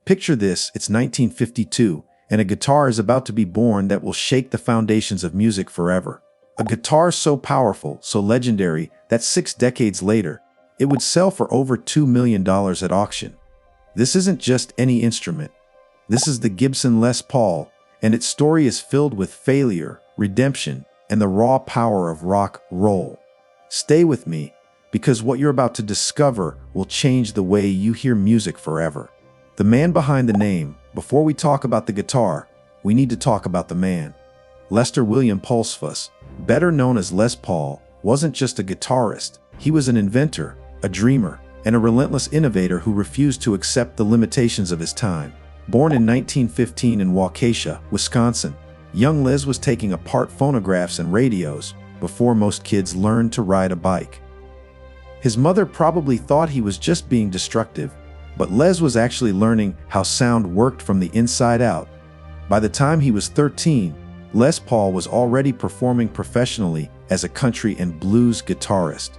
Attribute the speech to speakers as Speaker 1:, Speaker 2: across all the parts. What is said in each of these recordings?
Speaker 1: Picture this, it's 1952, and a guitar is about to be born that will shake the foundations of music forever. A guitar so powerful, so legendary, that 6 decades later, it would sell for over $2 million at auction. This isn't just any instrument. This is the Gibson Les Paul, and its story is filled with failure, redemption, and the raw power of rock roll. Stay with me, because what you're about to discover will change the way you hear music forever. The man behind the name. Before we talk about the guitar, we need to talk about the man. Lester William Pulsfuss, better known as Les Paul, wasn't just a guitarist. He was an inventor, a dreamer, and a relentless innovator who refused to accept the limitations of his time. Born in 1915 in Waukesha, Wisconsin, young Les was taking apart phonographs and radios before most kids learned to ride a bike. His mother probably thought he was just being destructive, but Les was actually learning how sound worked from the inside out. By the time he was 13, Les Paul was already performing professionally as a country and blues guitarist.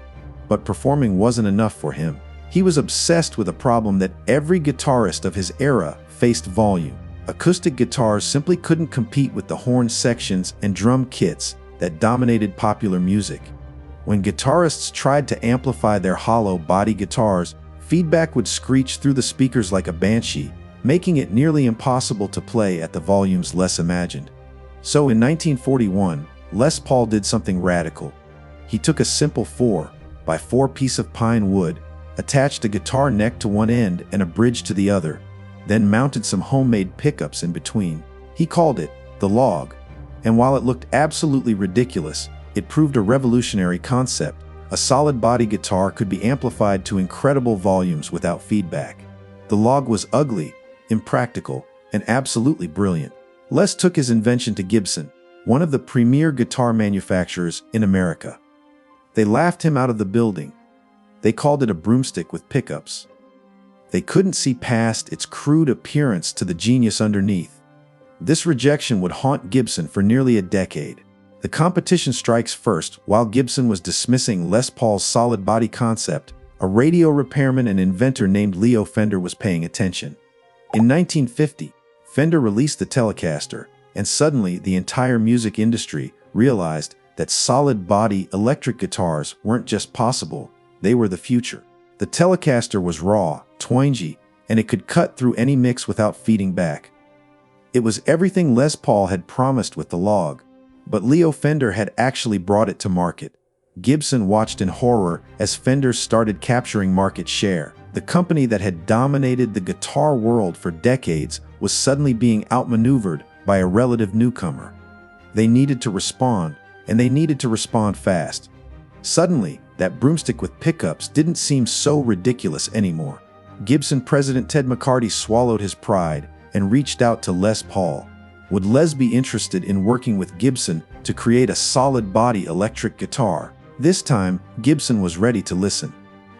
Speaker 1: But performing wasn't enough for him. He was obsessed with a problem that every guitarist of his era faced: volume. Acoustic guitars simply couldn't compete with the horn sections and drum kits that dominated popular music. When guitarists tried to amplify their hollow body guitars, feedback would screech through the speakers like a banshee, making it nearly impossible to play at the volumes Les imagined. So in 1941, Les Paul did something radical. He took a simple 4x4 piece of pine wood, attached a guitar neck to one end and a bridge to the other, then mounted some homemade pickups in between. He called it the log, and while it looked absolutely ridiculous, it proved a revolutionary concept. A solid body guitar could be amplified to incredible volumes without feedback. The log was ugly, impractical, and absolutely brilliant. Les took his invention to Gibson, one of the premier guitar manufacturers in America. They laughed him out of the building. They called it a broomstick with pickups. They couldn't see past its crude appearance to the genius underneath. This rejection would haunt Gibson for nearly a decade. The competition strikes first. While Gibson was dismissing Les Paul's solid body concept, a radio repairman and inventor named Leo Fender was paying attention. In 1950, Fender released the Telecaster, and suddenly the entire music industry realized that solid body electric guitars weren't just possible, they were the future. The Telecaster was raw, twangy, and it could cut through any mix without feeding back. It was everything Les Paul had promised with the log. But Leo Fender had actually brought it to market. Gibson watched in horror as Fender started capturing market share. The company that had dominated the guitar world for decades was suddenly being outmaneuvered by a relative newcomer. They needed to respond, and they needed to respond fast. Suddenly, that broomstick with pickups didn't seem so ridiculous anymore. Gibson president Ted McCarty swallowed his pride and reached out to Les Paul. Would Les be interested in working with Gibson to create a solid body electric guitar? This time, Gibson was ready to listen.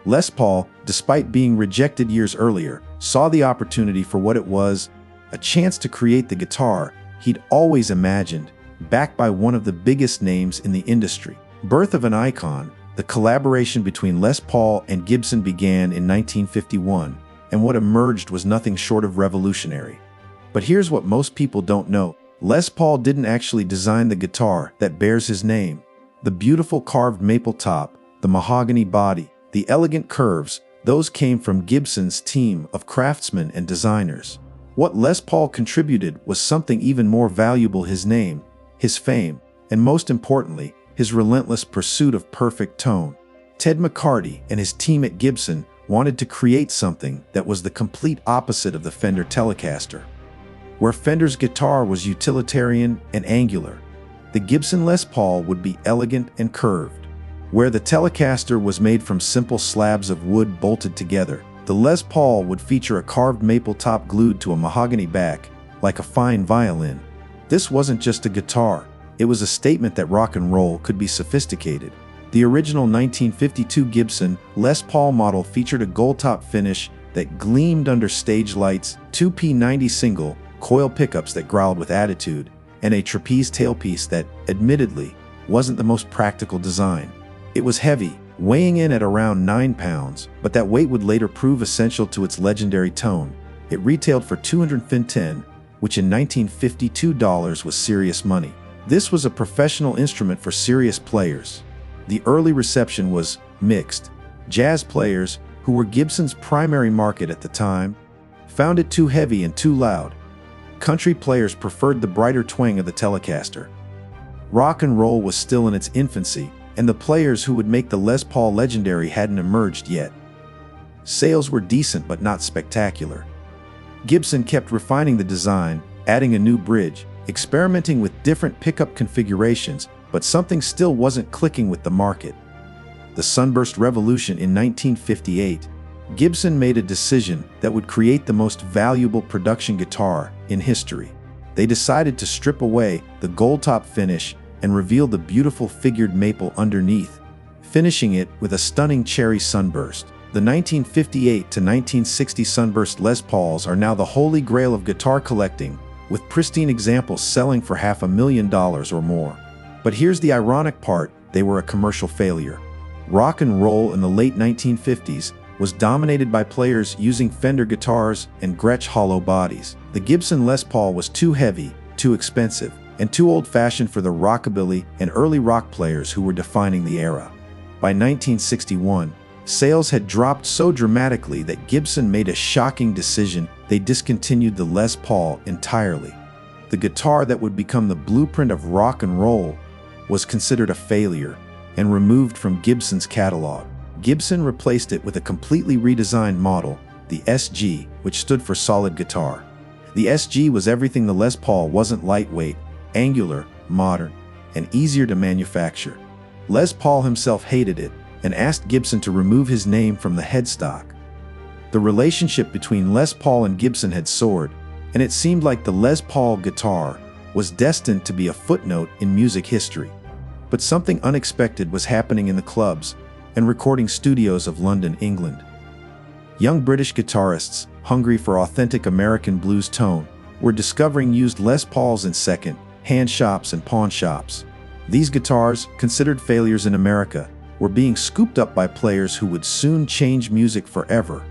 Speaker 1: Les Paul, despite being rejected years earlier, saw the opportunity for what it was: a chance to create the guitar he'd always imagined, backed by one of the biggest names in the industry. Birth of an icon, the collaboration between Les Paul and Gibson began in 1951, and what emerged was nothing short of revolutionary. But here's what most people don't know. Les Paul didn't actually design the guitar that bears his name. The beautiful carved maple top, the mahogany body, the elegant curves, those came from Gibson's team of craftsmen and designers. What Les Paul contributed was something even more valuable: his name, his fame, and most importantly, his relentless pursuit of perfect tone. Ted McCarty and his team at Gibson wanted to create something that was the complete opposite of the Fender Telecaster. Where Fender's guitar was utilitarian and angular, the Gibson Les Paul would be elegant and curved. Where the Telecaster was made from simple slabs of wood bolted together, the Les Paul would feature a carved maple top glued to a mahogany back, like a fine violin. This wasn't just a guitar, it was a statement that rock and roll could be sophisticated. The original 1952 Gibson Les Paul model featured a gold-top finish that gleamed under stage lights, 2 P90 single coil pickups that growled with attitude, and a trapeze tailpiece that, admittedly, wasn't the most practical design. It was heavy, weighing in at around 9 pounds, but that weight would later prove essential to its legendary tone. It retailed for $210, which in 1952 dollars was serious money. This was a professional instrument for serious players. The early reception was mixed. Jazz players, who were Gibson's primary market at the time, found it too heavy and too loud. Country players preferred the brighter twang of the Telecaster. Rock and roll was still in its infancy, and the players who would make the Les Paul legendary hadn't emerged yet. Sales were decent but not spectacular. Gibson kept refining the design, adding a new bridge, experimenting with different pickup configurations, but something still wasn't clicking with the market. The Sunburst Revolution in 1958, Gibson made a decision that would create the most valuable production guitar in history. They decided to strip away the gold-top finish and reveal the beautiful figured maple underneath, finishing it with a stunning cherry sunburst. The 1958 to 1960 Sunburst Les Pauls are now the holy grail of guitar collecting, with pristine examples selling for $500,000 or more. But here's the ironic part: they were a commercial failure. Rock and roll in the late 1950s was dominated by players using Fender guitars and Gretsch hollow bodies. The Gibson Les Paul was too heavy, too expensive, and too old-fashioned for the rockabilly and early rock players who were defining the era. By 1961, sales had dropped so dramatically that Gibson made a shocking decision: they discontinued the Les Paul entirely. The guitar that would become the blueprint of rock and roll was considered a failure and removed from Gibson's catalog. Gibson replaced it with a completely redesigned model, the SG, which stood for solid guitar. The SG was everything the Les Paul wasn't: lightweight, angular, modern, and easier to manufacture. Les Paul himself hated it and asked Gibson to remove his name from the headstock. The relationship between Les Paul and Gibson had soared, and it seemed like the Les Paul guitar was destined to be a footnote in music history. But something unexpected was happening in the clubs and recording studios of London, England. Young British guitarists, hungry for authentic American blues tone, were discovering used Les Pauls in second-hand shops and pawn shops. These guitars, considered failures in America, were being scooped up by players who would soon change music forever.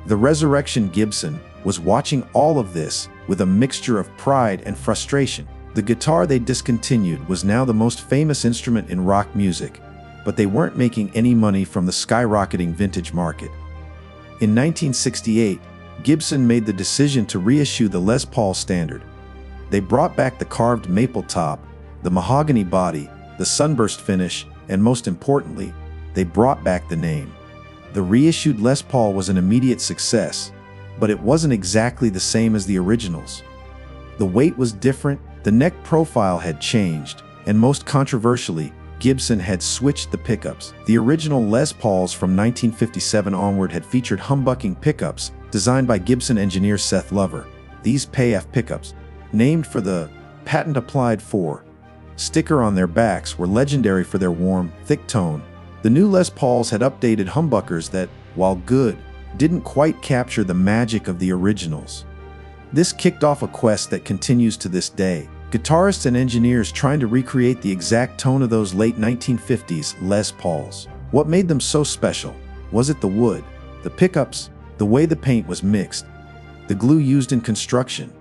Speaker 1: The Resurrection Gibson was watching all of this with a mixture of pride and frustration. The guitar they discontinued was now the most famous instrument in rock music, but they weren't making any money from the skyrocketing vintage market. In 1968, Gibson made the decision to reissue the Les Paul Standard. They brought back the carved maple top, the mahogany body, the sunburst finish, and most importantly, they brought back the name. The reissued Les Paul was an immediate success, but it wasn't exactly the same as the originals. The weight was different, the neck profile had changed, and most controversially, Gibson had switched the pickups. The original Les Pauls from 1957 onward had featured humbucking pickups designed by Gibson engineer Seth Lover. These PAF pickups, named for the patent applied for sticker on their backs, were legendary for their warm, thick tone. The new Les Pauls had updated humbuckers that, while good, didn't quite capture the magic of the originals. This kicked off a quest that continues to this day. Guitarists and engineers trying to recreate the exact tone of those late 1950s Les Pauls. What made them so special? Was it the wood, the pickups, the way the paint was mixed, the glue used in construction?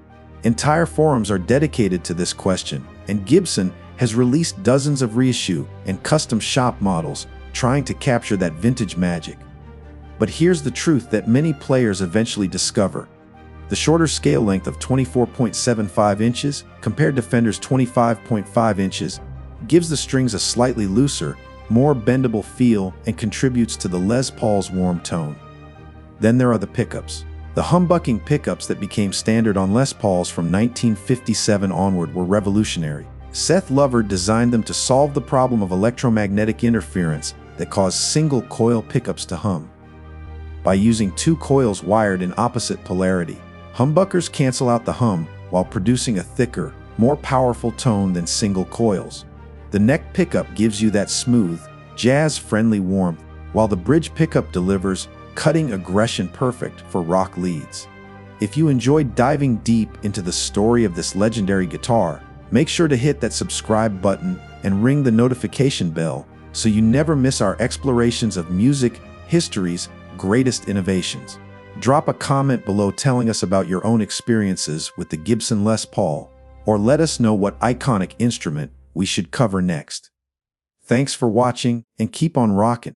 Speaker 1: Entire forums are dedicated to this question, and Gibson has released dozens of reissue and custom shop models trying to capture that vintage magic. But here's the truth that many players eventually discover. The shorter scale length of 24.75 inches compared to Fender's 25.5 inches gives the strings a slightly looser, more bendable feel and contributes to the Les Paul's warm tone. Then there are the pickups. The humbucking pickups that became standard on Les Pauls from 1957 onward were revolutionary. Seth Lover designed them to solve the problem of electromagnetic interference that caused single coil pickups to hum. By using two coils wired in opposite polarity, humbuckers cancel out the hum while producing a thicker, more powerful tone than single coils. The neck pickup gives you that smooth, jazz-friendly warmth, while the bridge pickup delivers cutting aggression perfect for rock leads. If you enjoyed diving deep into the story of this legendary guitar, make sure to hit that subscribe button and ring the notification bell so you never miss our explorations of music history's greatest innovations. Drop a comment below telling us about your own experiences with the Gibson Les Paul, or let us know what iconic instrument we should cover next. Thanks for watching, and keep on rocking.